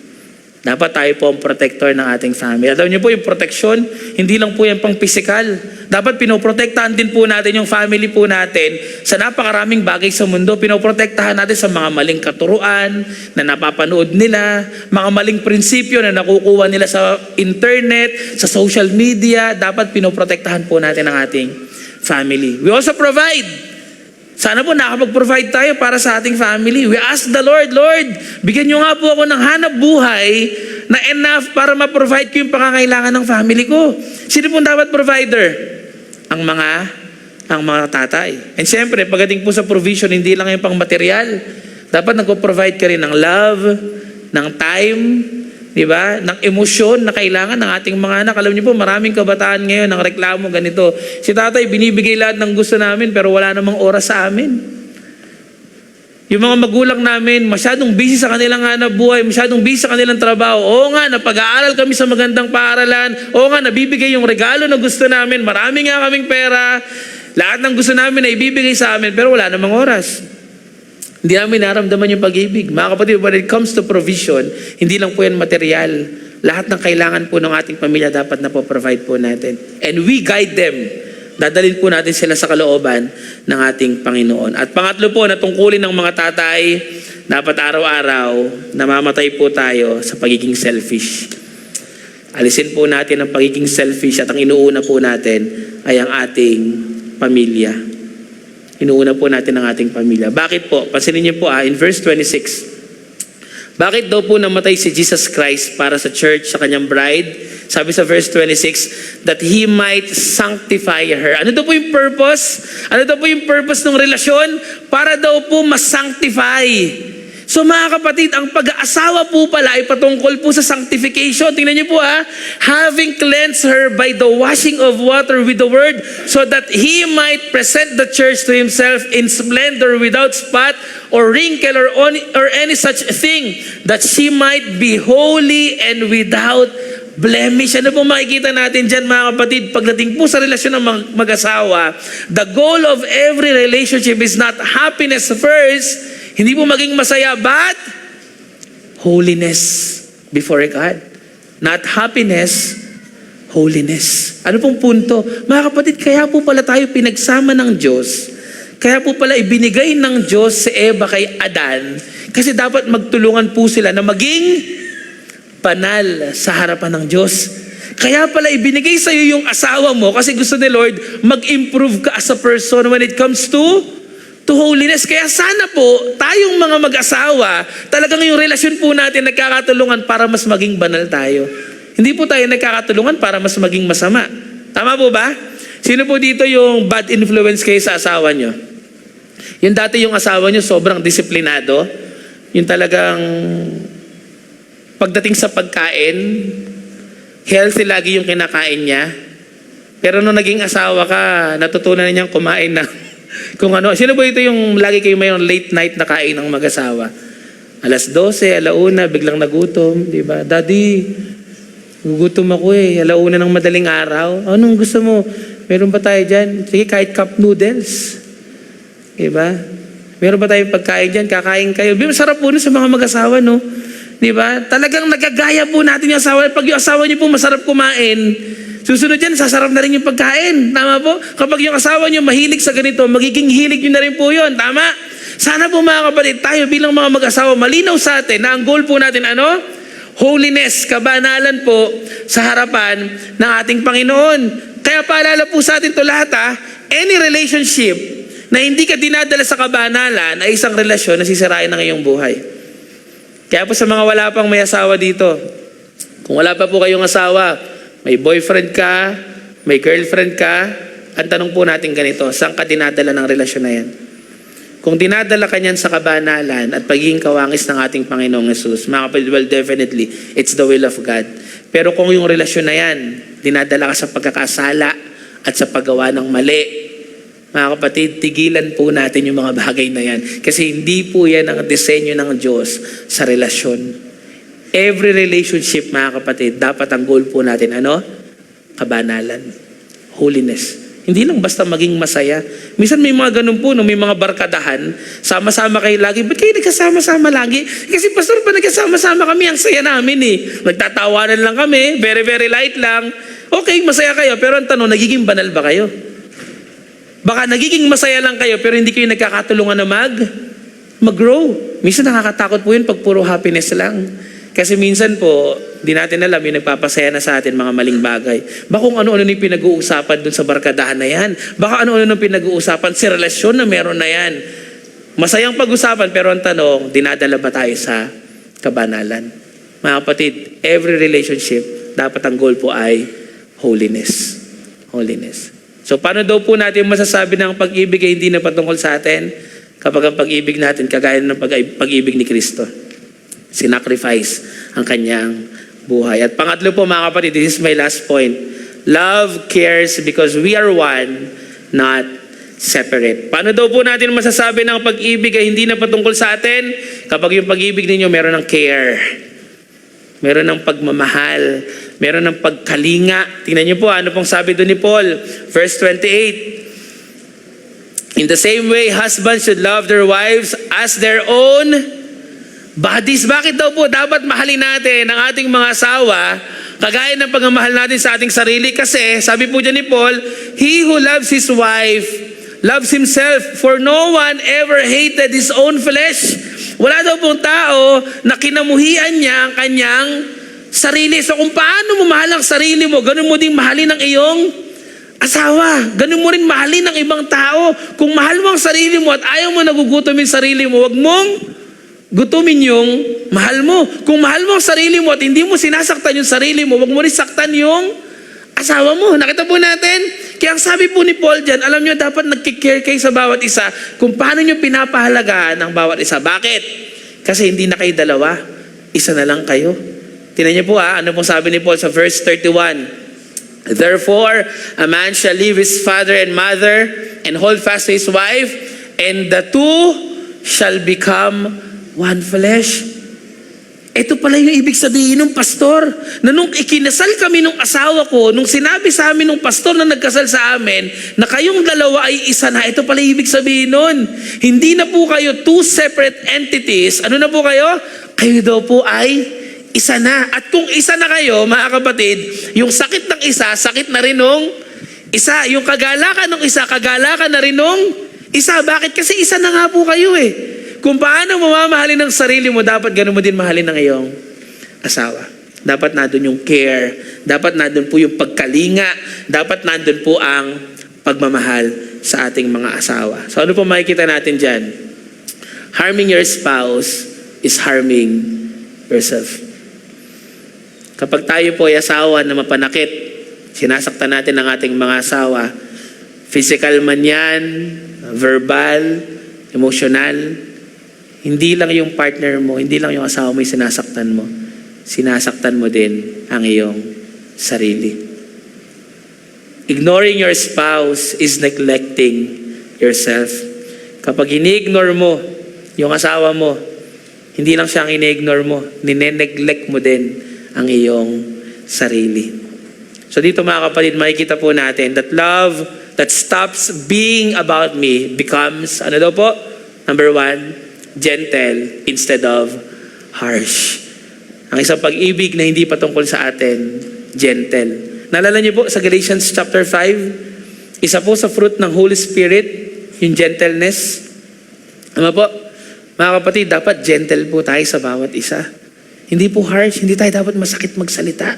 Dapat tayo po ang protector ng ating family. Alam niyo po, yung protection, hindi lang po yan pang physical. Dapat pinoprotektahan din po natin yung family po natin sa napakaraming bagay sa mundo. Pinoprotektahan natin sa mga maling katuruan na napapanood nila, mga maling prinsipyo na nakukuha nila sa internet, sa social media. Dapat pinoprotektahan po natin ang ating family. We also provide. Sana po nakapag-provide tayo para sa ating family. We ask the Lord, Lord, bigyan niyo nga po ako ng hanap buhay na enough para ma-provide ko yung pangangailangan ng family ko. Sino po dapat provider? Ang mga tatay. And siyempre, pagdating po sa provision, hindi lang yung pang material. Dapat nagpo-provide ka rin ng love, ng time, di ba? Ng emosyon na kailangan ng ating mga anak. Alam niyo po, maraming kabataan ngayon ang reklamo ganito. Si tatay, binibigay lahat ng gusto namin pero wala namang oras sa amin. Yung mga magulang namin, masyadong busy sa kanilang hanap buhay, masyadong busy sa kanilang trabaho. Oo nga, napag-aaral kami sa magandang paaralan. Oo nga, nabibigay yung regalo na gusto namin. Marami nga kaming pera. Lahat ng gusto namin na ibibigay sa amin pero wala namang oras. Hindi namin naramdaman yung pag-ibig. Mga kapatid, when it comes to provision, hindi lang po yan material. Lahat ng kailangan po ng ating pamilya dapat na po provide po natin. And we guide them. Dadalhin po natin sila sa kalooban ng ating Panginoon. At pangatlo po, na tungkulin ng mga tatay, dapat araw-araw, namamatay po tayo sa pagiging selfish. Alisin po natin ang pagiging selfish at ang inuuna po natin ay ang ating pamilya. Inuuna po natin ang ating pamilya. Bakit po? Pansinin niyo po in verse 26. Bakit daw po namatay si Jesus Christ para sa church, sa kanyang bride? Sabi sa verse 26, that He might sanctify her. Ano daw po yung purpose? Ano daw po yung purpose ng relasyon? Para daw po ma-sanctify. So mga kapatid, ang pag-aasawa po pala ay patungkol po sa sanctification. Tingnan niyo po having cleansed her by the washing of water with the word, so that He might present the church to Himself in splendor, without spot or wrinkle or any such thing, that she might be holy and without blemish. Ano po makikita natin dyan mga kapatid? Pagdating po sa relasyon ng mag-asawa, the goal of every relationship is not happiness first, hindi po maging masaya, but holiness before God. Not happiness, holiness. Ano pong punto? Mga kapatid, kaya po pala tayo pinagsama ng Diyos. Kaya po pala ibinigay ng Diyos si Eva kay Adan. Kasi dapat magtulungan po sila na maging banal sa harapan ng Diyos. Kaya pala ibinigay sa iyo yung asawa mo kasi gusto ni Lord mag-improve ka as a person when it comes to holiness. Kaya sana po, tayong mga mag-asawa, talagang yung relasyon po natin nagkakatulungan para mas maging banal tayo. Hindi po tayo nagkakatulungan para mas maging masama. Tama po ba? Sino po dito yung bad influence kayo sa asawa nyo? Yung dati yung asawa nyo sobrang disiplinado, yung talagang pagdating sa pagkain, healthy lagi yung kinakain niya. Pero nung naging asawa ka, natutunan na niyang kumain na kung ano. Sino ba ito yung lagi kayo mayroong late night na kain ng mag-asawa? 12:00, 1:00, biglang nagutom, di ba? Daddy, gugutom ako alauna ng madaling araw. Anong gusto mo? Meron ba tayo dyan? Sige, kahit cup noodles. Di ba? Meron ba tayong pagkain dyan? Kakain kayo. Masarap po sa mga mag-asawa, no? Di ba? Talagang nagagaya po natin yung asawa. Pag yung asawa niyo po masarap kumain, susunod yan, sasarap na rin yung pagkain. Tama po? Kapag yung asawa niyo mahilig sa ganito, magiging hilig niyo na rin po yun. Tama? Sana po mga kapatid, tayo bilang mga mag-asawa, malinaw sa atin na ang goal po natin, holiness, kabanalan po sa harapan ng ating Panginoon. Kaya paalala po sa atin to lahat any relationship na hindi ka dinadala sa kabanalan ay isang relasyon na sisirain ng iyong buhay. Kaya po sa mga wala pang may asawa dito, kung wala pa po kayong asawa, may boyfriend ka, may girlfriend ka, ang tanong po natin ganito, saan ka dinadala ng relasyon na yan? Kung dinadala ka niyan sa kabanalan at pagiging kawangis ng ating Panginoong Jesus, mga kapatid, well, definitely, it's the will of God. Pero kung yung relasyon na yan, dinadala ka sa pagkakasala at sa paggawa ng mali, mga kapatid, tigilan po natin yung mga bagay na yan. Kasi hindi po yan ang disenyo ng Diyos sa relasyon. Every relationship, mga kapatid, dapat ang goal po natin, kabanalan, holiness. Hindi lang basta maging masaya. Minsan may mga ganun po, may mga barkadahan, sama-sama kayo lagi. Ba't kayo nagkasama-sama lagi? Kasi pastor, pa nagkasama-sama kami, ang saya namin Nagtatawanan lang kami, very, very light lang. Okay, masaya kayo, pero ang tanong, nagiging banal ba kayo? Baka nagiging masaya lang kayo, pero hindi kayo nagkakatulungan na mag-grow. Minsan nakakatakot po yun pag puro happiness lang. Kasi minsan po, di natin alam yung nagpapasaya na sa atin mga maling bagay. Baka kung ano-ano yung pinag-uusapan dun sa barkadahan na yan. Baka ano-ano yung pinag-uusapan sa relasyon na meron na yan. Masayang pag-usapan, pero ang tanong, dinadala ba tayo sa kabanalan? Mga kapatid, every relationship, dapat ang goal po ay holiness. Holiness. So paano daw po natin masasabi na ang pag-ibig ay hindi na patungkol sa atin kapag ang pag-ibig natin kagaya ng pag-ibig ni Kristo? Sinacrifice ang kanyang buhay. At pangatlo po mga kapatid, this is my last point. Love cares because we are one, not separate. Paano daw po natin masasabi na ang pag-ibig ay hindi na patungkol sa atin kapag yung pag-ibig ninyo meron ng care, meron ng pagmamahal, meron ng pagkalinga. Tingnan niyo po, ano pong sabi doon ni Paul? Verse 28. In the same way, husbands should love their wives as their own bodies. Bakit daw po dapat mahalin natin ang ating mga asawa kagaya ng pagmamahal natin sa ating sarili? Kasi sabi po dyan ni Paul, he who loves his wife loves himself, for no one ever hated his own flesh. Wala daw pong tao na kinamuhian niya ang kanyang sarili. So kung paano mo mahal ang sarili mo, ganun mo din mahalin ang iyong asawa. Ganun mo rin mahalin ang ibang tao. Kung mahal mo ang sarili mo at ayaw mo nagugutom yung sarili mo, wag mong gutumin yung mahal mo. Kung mahal mo ang sarili mo at hindi mo sinasaktan yung sarili mo, wag mo rin saktan yung asawa mo. Nakita po natin? Kaya ang sabi po ni Paul dyan, alam nyo, dapat nagkikare kayo sa bawat isa kung paano nyo pinapahalagaan ang bawat isa. Bakit? Kasi hindi na kayo dalawa. Isa na lang kayo. Tingnan nyo po ano pong sabi ni Paul sa verse 31. Therefore, a man shall leave his father and mother and hold fast to his wife, and the two shall become one flesh. Ito pala yung ibig sabihin ng pastor. Na nung ikinasal kami nung asawa ko, nung sinabi sa amin nung pastor na nagkasal sa amin, na kayong dalawa ay isa na, ito pala yung ibig sabihin nun. Hindi na po kayo two separate entities. Ano na po kayo? Kayo daw po ay isa na. At kung isa na kayo, mga kapatid, yung sakit ng isa, sakit na rin nung isa. Yung kagalakan ng isa, kagalakan na rin nung isa. Bakit? Kasi isa na nga po kayo Kung paano mo mamahalin ang sarili mo, dapat ganun mo din mahalin ng iyong asawa. Dapat nandun yung care. Dapat nandun po yung pagkalinga. Dapat nandun po ang pagmamahal sa ating mga asawa. So ano po makikita natin dyan? Harming your spouse is harming yourself. Kapag tayo po ay asawa na mapanakit, sinasaktan natin ang ating mga asawa, physical man yan, verbal, emotional, hindi lang yung partner mo, hindi lang yung asawa mo yung sinasaktan mo. Sinasaktan mo din ang iyong sarili. Ignoring your spouse is neglecting yourself. Kapag ini-ignore mo yung asawa mo, hindi lang siya ang ini-ignore mo, nine-neglect mo din ang iyong sarili. So dito mga kapatid, makikita po natin that love that stops being about me becomes, ano daw po? Number 1, gentle instead of harsh. Ang isang pag-ibig na hindi patungkol sa atin, gentle. Naalala niyo po sa Galatians chapter 5, isa po sa fruit ng Holy Spirit, yung gentleness. Ano po? Mga kapatid, dapat gentle po tayo sa bawat isa. Hindi po harsh, hindi tayo dapat masakit magsalita.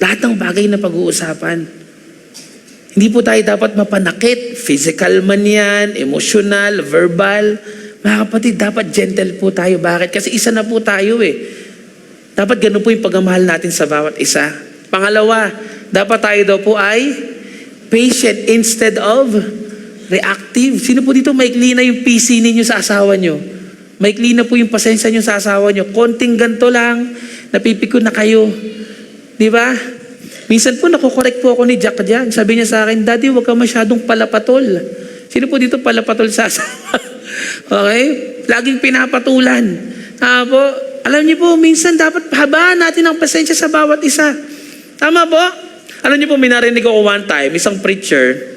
Lahat ng bagay na pag-uusapan. Hindi po tayo dapat mapanakit. Physical man yan, emotional, verbal. Mga kapatid, dapat gentle po tayo. Bakit? Kasi isa na po tayo eh. Dapat ganun po yung pagmamahal natin sa bawat isa. Pangalawa, dapat tayo daw po ay patient instead of reactive. Sino po dito maikli na yung PC ninyo sa asawa nyo? Maikli na po yung pasensya nyo sa asawa nyo. Konting ganito lang, napipikon na kayo. Di ba? Minsan po nakokorek po ako ni Jack dyan. Sabi niya sa akin, Daddy, huwag ka masyadong palapatol. Sino po dito palapatol sa asawa? Okay? Laging pinapatulan. Po, alam niyo po, minsan dapat habaan natin ang pasensya sa bawat isa. Tama po? Alam niyo po, minarinig ko one time, isang preacher,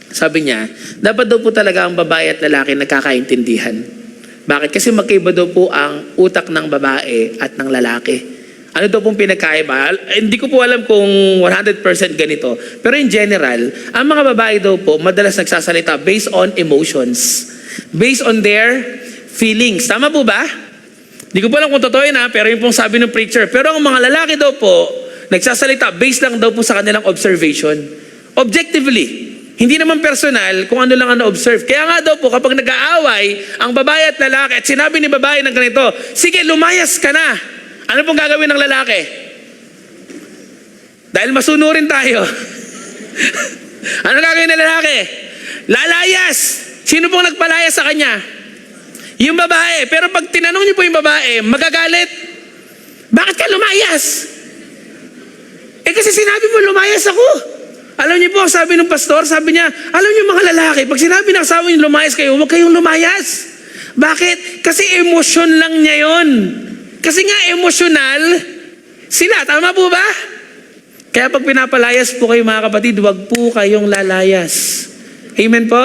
sabi niya, dapat daw po talaga ang babae at lalaki nagkakaintindihan. Bakit? Kasi magkaiba daw po ang utak ng babae at ng lalaki. Ano daw pong pinagkaiba? Hindi ko po alam kung 100% ganito. Pero in general, ang mga babae daw po madalas nagsasalita based on emotions. Based on their feelings. Tama po ba? Hindi ko po alam kung totoo yun pero yun pong sabi ng preacher. Pero ang mga lalaki daw po, nagsasalita based lang daw po sa kanilang observation. Objectively. Hindi naman personal kung ano lang ang na-observe. Kaya nga daw po, kapag nag-aaway, ang babae at lalaki, at sinabi ni babae ng ganito, sige, lumayas ka na. Ano pong gagawin ng lalaki? Dahil masunurin tayo. Ano gagawin ng lalaki? Lalayas. Sino pong nagpalayas sa kanya? Yung babae. Pero pag tinanong niyo po yung babae, magagalit. Bakit ka lumayas? Kasi sinabi mo lumayas ako. Alam niyo po, sabi ng pastor, sabi niya, alam niyo mga lalaki, pag sinabi ng asawa niyo lumayas kayo, huwag kayong lumayas. Bakit? Kasi emosyon lang niya yon. Kasi nga emosyonal sila. Tama po ba? Kaya pag pinapalayas po kayo mga kapatid, huwag po kayong lalayas. Amen po?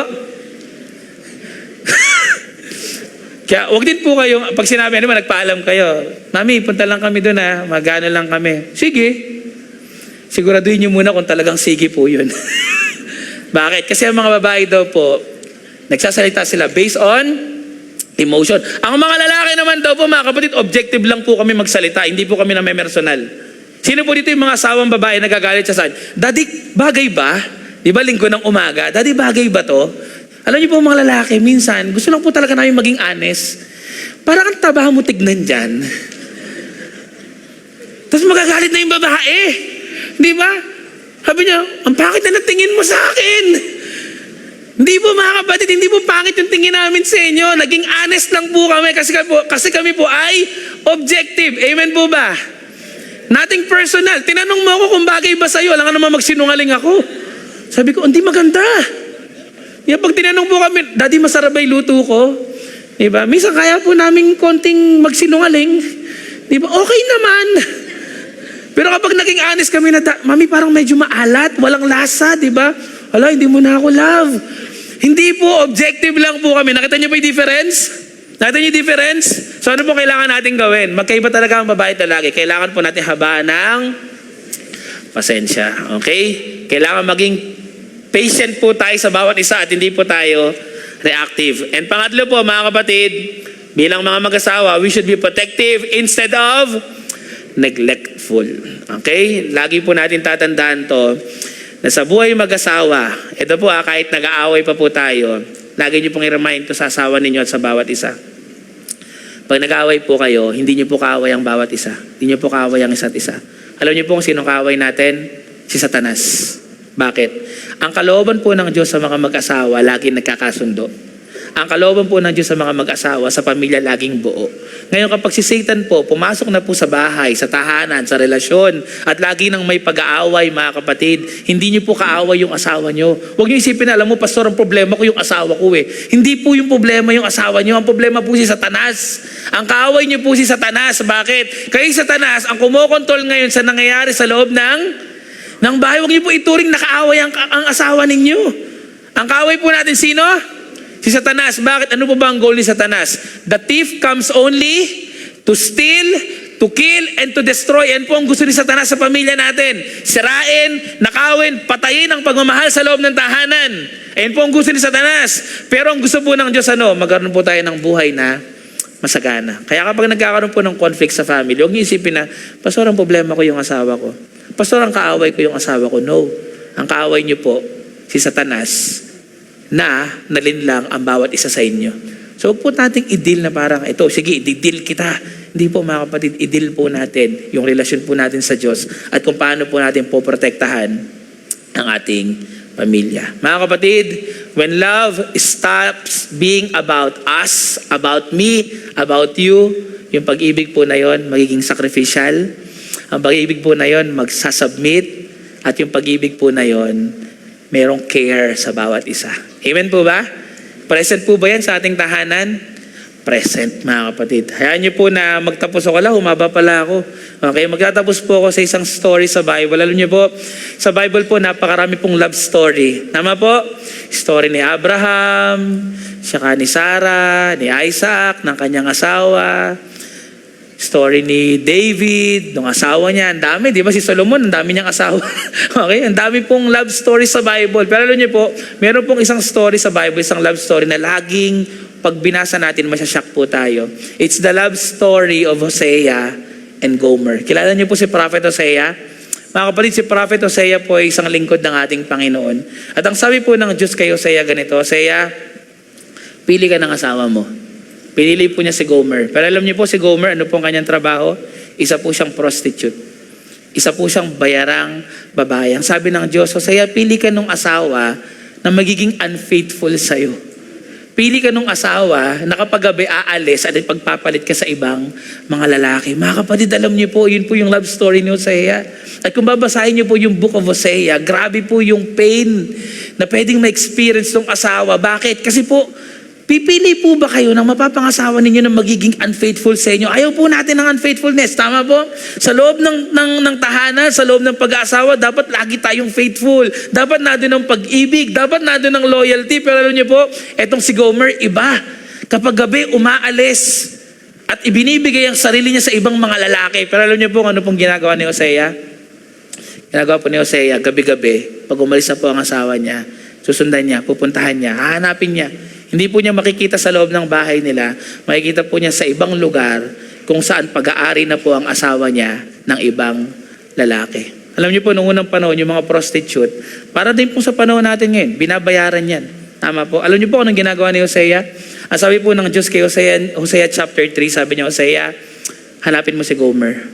Kaya huwag din po kayong, pag sinabi naman, nagpaalam kayo, Mami, punta lang kami doon magano lang kami. Sige. Siguraduhin niyo muna kung talagang sige po yun. Bakit? Kasi ang mga babae daw po, nagsasalita sila based on emotion. Ang mga lalaki naman daw po, mga kapatid, objective lang po kami magsalita. Hindi po kami na may personal. Sino po dito yung mga asawang babae nagagalit sa akin? Daddy, bagay ba? Di ba linggo ng umaga? Daddy, bagay ba to? Alam niyo po mga lalaki, minsan, gusto lang po talaga namin maging honest. Parang ang taba mo tignan dyan. Tapos magagalit na yung babae. Di ba? Sabi niya, ang pangit na natingin mo sa akin. Hindi po mga kapatid, hindi po pangit yung tingin namin sa inyo. Naging honest lang po kami kasi kami po ay objective. Amen po ba? Nothing personal. Tinanong mo ako kung bagay ba sa'yo. Alam ka naman magsinungaling ako. Sabi ko, hindi maganda. Yan, pag tinanong po kami, Daddy, masarap ba yung luto ko? Diba? Minsan kaya po namin konting magsinungaling. Diba? Okay naman. Pero kapag naging honest kami na, Mami, parang medyo maalat, walang lasa, diba? Ala, hindi mo na ako love. Hindi po, objective lang po kami. Nakita niyo po yung difference? Nakita niyo yung difference? So ano po kailangan natin gawin? Magkaiba talaga ang babae at lalaki. Kailangan po natin habaan ng pasensya. Okay? Kailangan maging patient po tayo sa bawat isa at hindi po tayo reactive. And pangatlo po, mga kapatid, bilang mga mag-asawa, we should be protective instead of neglectful. Okay? Lagi po natin tatandaan to na sa buhay mag-asawa, ito po kahit nag-aaway pa po tayo, lagi niyo pong i-remind to sa asawa ninyo at sa bawat isa. Pag nag-aaway po kayo, hindi niyo po kaaway ang bawat isa. Hindi niyo po kaaway ang isa't isa. Alam niyo po kung sino kaaway natin? Si Satanas. Bakit? Ang kalooban po ng Diyos sa mga mag-asawa, laging nagkakasundo. Ang kalooban po ng Diyos sa mga mag-asawa, sa pamilya, laging buo. Ngayon kapag si Satan po, pumasok na po sa bahay, sa tahanan, sa relasyon, at lagi nang may pag-aaway, mga kapatid, hindi niyo po kaaway yung asawa niyo. Huwag niyo isipin na, alam mo, pastor, ang problema ko yung asawa ko eh. Hindi po yung problema yung asawa niyo, ang problema po si Satanas. Ang kaaway niyo po si Satanas. Bakit? Kay Satanas, ang kumokontrol ngayon sa nangyayari sa loob ng bahay. Huwag niyo po ituring na kaaway ang asawa ninyo. Ang kaaway po natin sino? Si Satanas. Bakit? Ano po ba ang goal ni Satanas? The thief comes only to steal, to kill, and to destroy. Yan po ang gusto ni Satanas sa pamilya natin. Sirain, nakawin, patayin ang pagmamahal sa loob ng tahanan. Yan po ang gusto ni Satanas. Pero ang gusto po ng Diyos, magkaroon po tayo ng buhay na masagana. Kaya kapag nagkakaroon po ng conflict sa family, huwag niyo isipin na, Pastor, ang problema ko yung asawa ko. Pastor, ang kaaway ko yung asawa ko. No. Ang kaaway niyo po, si Satanas na nalinlang ang bawat isa sa inyo. So huwag po nating i-deal na parang ito, sige, i-deal kita. Hindi po mga kapatid, i-deal po natin yung relasyon po natin sa Diyos at kung paano po natin poprotektahan ang ating pamilya. Mga kapatid, when love stops being about us, about me, about you, yung pag-ibig po na yon magiging sacrificial. Ang pag-ibig po na yon magsasubmit. At yung pag-ibig po na yon merong care sa bawat isa. Amen po ba? Present po ba yan sa ating tahanan? Present, mga kapatid. Hayaan niyo po na magtapos ako. Humaba pala ako. Okay, magtatapos po ako sa isang story sa Bible. Alam niyo po, sa Bible po, napakarami pong love story. Tama po? Story ni Abraham, saka ni Sarah, ni Isaac, ng kanyang asawa. Story ni David, ng asawa niya. Ang dami, di ba? Si Solomon, ang dami niyang asawa. Okay? Ang dami pong love story sa Bible. Pero alam niyo po, meron pong isang story sa Bible, isang love story na laging pag binasa natin, masyashock po tayo. It's the love story of Hosea and Gomer. Kilala niyo po si Prophet Hosea? Mga kapatid, si Prophet Hosea po ay isang lingkod ng ating Panginoon. At ang sabi po ng Diyos kay Hosea ganito, Hosea, pili ka ng asawa mo. Pinili po niya si Gomer. Pero alam niyo po si Gomer, ano pong kanyang trabaho? Isa po siyang prostitute. Isa po siyang bayarang babae. Ang sabi ng Diyos, Hosea, pili ka ng asawa na magiging unfaithful sa'yo. Pili ka ng asawa na kapag gabi aalis at pagpapalit ka sa ibang mga lalaki. Mga kapatid, alam niyo po, yun po yung love story ni Hosea. At kung babasahin niyo po yung book of Hosea, grabe po yung pain na pwedeng ma-experience ng asawa. Bakit? Kasi po, pipili po ba kayo ng mapapangasawa ninyo na magiging unfaithful sa inyo? Ayaw po natin ng unfaithfulness. Tama po? Sa loob ng tahanan, sa loob ng pag-aasawa, dapat lagi tayong faithful. Dapat natin ng pag-ibig. Dapat natin ng loyalty. Pero alam niyo po, etong si Gomer, iba. Kapag gabi, umaalis. At ibinibigay ang sarili niya sa ibang mga lalaki. Pero alam niyo po, ano pong ginagawa ni Hosea? Ginagawa po ni Hosea, gabi-gabi, pag umalis na po ang asawa niya, susundan niya, pupuntahan niya, hahanapin niya. Hindi po niya makikita sa loob ng bahay nila, makikita po niya sa ibang lugar kung saan pag-aari na po ang asawa niya ng ibang lalaki. Alam niyo po, noong unang panahon, yung mga prostitute, para din po sa panahon natin ngayon, binabayaran yan. Tama po. Alam niyo po anong ginagawa ni Hosea? Ang sabi po ng Diyos kay Hosea chapter 3, sabi niya, Hosea, hanapin mo si Gomer.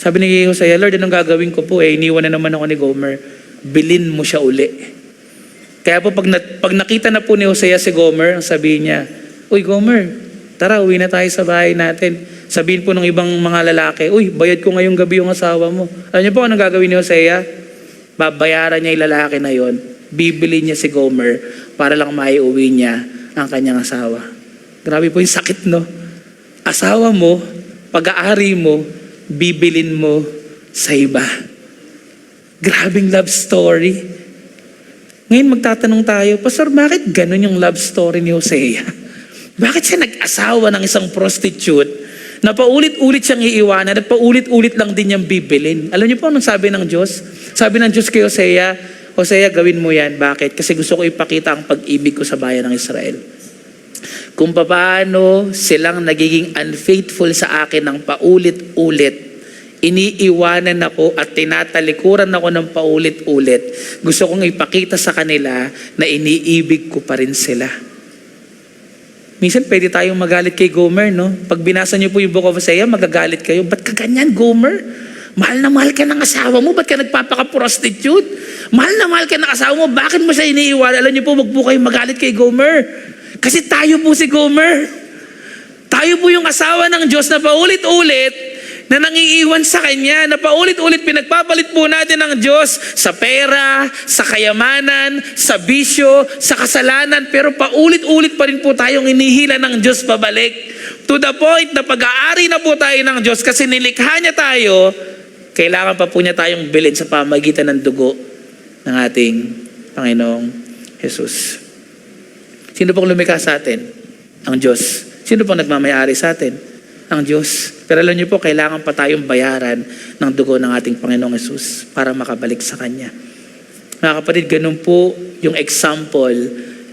Sabi ni Hosea, Lord, anong gagawin ko po? Iniwan na naman ako ni Gomer. Bilin mo siya uli. Kaya po pag nakita na po ni Hosea si Gomer, sabihin niya, uy Gomer, tara uwi na tayo sa bahay natin. Sabihin po ng ibang mga lalaki, uy bayad ko ngayong gabi yung asawa mo. Alam niyo po anong gagawin ni Hosea? Babayaran niya yung lalaki na yon, bibili niya si Gomer para lang maiuwi niya ang kanyang asawa. Grabe po yung sakit, no? Asawa mo, pag-aari mo, bibilin mo sa iba. Grabing love story. Ngayon magtatanong tayo, Pastor, bakit ganun yung love story ni Hosea? Bakit siya nag-asawa ng isang prostitute na paulit-ulit siyang iiwanan at paulit-ulit lang din niyang bibilin? Alam niyo po anong sabi ng Diyos? Sabi ng Diyos kay Hosea, Hosea, gawin mo yan. Bakit? Kasi gusto ko ipakita ang pag-ibig ko sa bayan ng Israel. Kung paano silang nagiging unfaithful sa akin ng paulit-ulit, iniiwanan ako at tinatalikuran ako ng paulit-ulit. Gusto kong ipakita sa kanila na iniibig ko pa rin sila. Minsan pwede tayong magalit kay Gomer, no? Pag binasa niyo po yung book of Hosea, magagalit kayo. Ba't ka ganyan, Gomer? Mahal na mahal ka ng asawa mo. Ba't ka nagpapaka-prostitute? Mahal na mahal ka ng asawa mo. Bakit mo siya iniiwanan? Alam niyo po, wag po kayong magalit kay Gomer. Kasi tayo po si Gomer. Tayo po yung asawa ng Diyos na paulit-ulit na nangiiwan sa Kanya, na paulit-ulit pinagpapalit po natin ng Diyos sa pera, sa kayamanan, sa bisyo, sa kasalanan, pero paulit-ulit pa rin po tayong inihila ng Diyos pabalik. To the point na pag-aari na po tayo ng Diyos kasi nilikha niya tayo, kailangan pa po niya tayong bilhin sa pamagitan ng dugo ng ating Panginoong Jesus. Sino pong lumikha sa atin? Ang Diyos. Sino pong nagmamayari sa atin? Ang Diyos. Pero alam niyo po, kailangan pa tayong bayaran ng dugo ng ating Panginoong Jesus para makabalik sa Kanya. Mga kapatid, ganun po yung example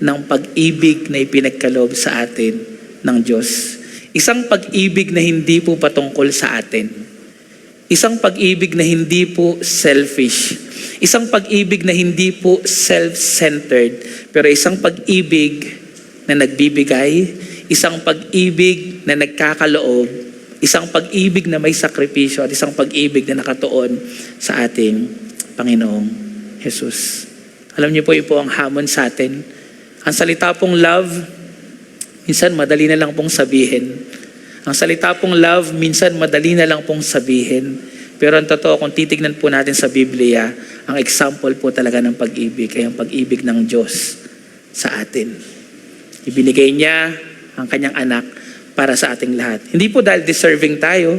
ng pag-ibig na ipinagkaloob sa atin ng Diyos. Isang pag-ibig na hindi po patungkol sa atin. Isang pag-ibig na hindi po selfish. Isang pag-ibig na hindi po self-centered. Pero isang pag-ibig na nagbibigay, isang pag-ibig na nagkakaloob, isang pag-ibig na may sakripisyo, at isang pag-ibig na nakatuon sa ating Panginoong Jesus. Alam niyo po, ito ang hamon sa atin. Ang salita pong love, minsan madali na lang pong sabihin. Ang salita pong love, minsan madali na lang pong sabihin. Pero ang totoo, kung titignan po natin sa Biblia, ang example po talaga ng pag-ibig ay ang pag-ibig ng Diyos sa atin. Ibinigay niya ang kanyang anak para sa ating lahat. Hindi po dahil deserving tayo,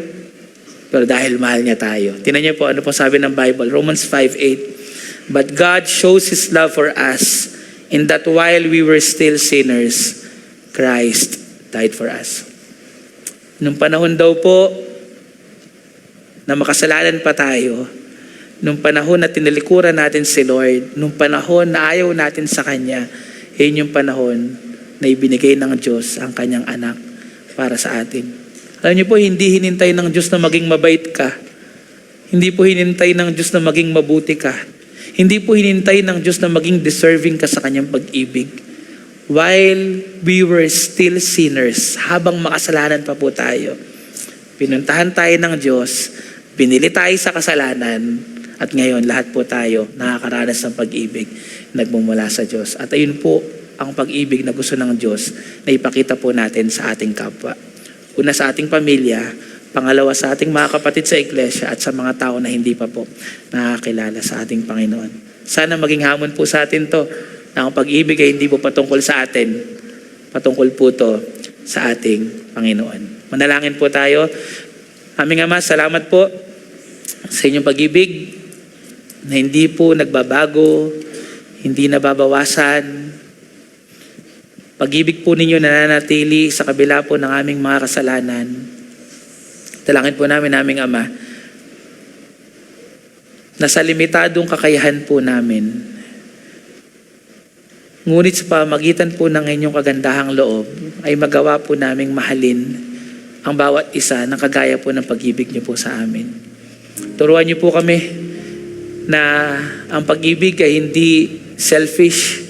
pero dahil mahal niya tayo. Tingnan niyo po ano po sabi ng Bible, Romans 5:8. But God shows His love for us in that while we were still sinners, Christ died for us. Nung panahon daw po na makasalanan pa tayo, nung panahon na tinalikuran natin si Lord, nung panahon na ayaw natin sa Kanya, yun yung panahon na ibinigay ng Diyos ang Kanyang anak para sa atin. Alam niyo po, hindi hinintay ng Diyos na maging mabait ka. Hindi po hinintay ng Diyos na maging mabuti ka. Hindi po hinintay ng Diyos na maging deserving ka sa Kanyang pag-ibig. While we were still sinners, habang makasalanan pa po tayo, pinuntahan tayo ng Diyos, binili tayo sa kasalanan, at ngayon lahat po tayo nakakaranas ng pag-ibig nagmumula sa Diyos. At ayun po ang pag-ibig na gusto ng Diyos na ipakita po natin sa ating kapwa. Una sa ating pamilya, pangalawa sa ating mga kapatid sa iglesia, at sa mga tao na hindi pa po nakakilala sa ating Panginoon. Sana maging hamon po sa atin to, na ang pag-ibig ay hindi po patungkol sa atin, patungkol po to sa ating Panginoon. Manalangin po tayo. Aming Ama, salamat po sa inyong pag-ibig na hindi po nagbabago, hindi nababawasan. Pag-ibig po ninyo nananatili sa kabila po ng aming mga kasalanan. Dalangin po namin, aming Ama, na sa limitadong kakayahan po namin, ngunit sa pamagitan po ng inyong kagandahang loob, ay magawa po naming mahalin ang bawat isa na kagaya po ng pag-ibig niyo po sa amin. Turuan niyo po kami na ang pag-ibig ay hindi selfish,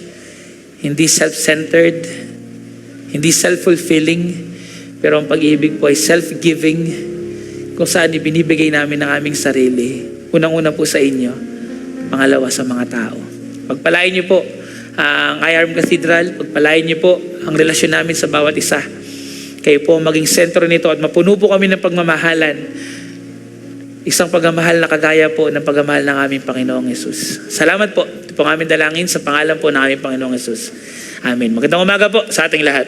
hindi self-centered, hindi self-fulfilling, pero ang pag-ibig po ay self-giving, kung saan ibinibigay namin ang aming sarili. Unang-una po sa inyo, pangalawa sa mga tao. Pagpalain niyo po ang IRM Cathedral, pagpalain niyo po ang relasyon namin sa bawat isa. Kayo po maging sentro nito at mapuno po kami ng pagmamahalan. Isang pagmamahal na kagaya po ng pagmamahal ng aming Panginoong Hesus. Salamat po. Ito po ang aming dalangin sa pangalan po ng aming Panginoong Hesus. Amen. Magandang umaga po sa ating lahat.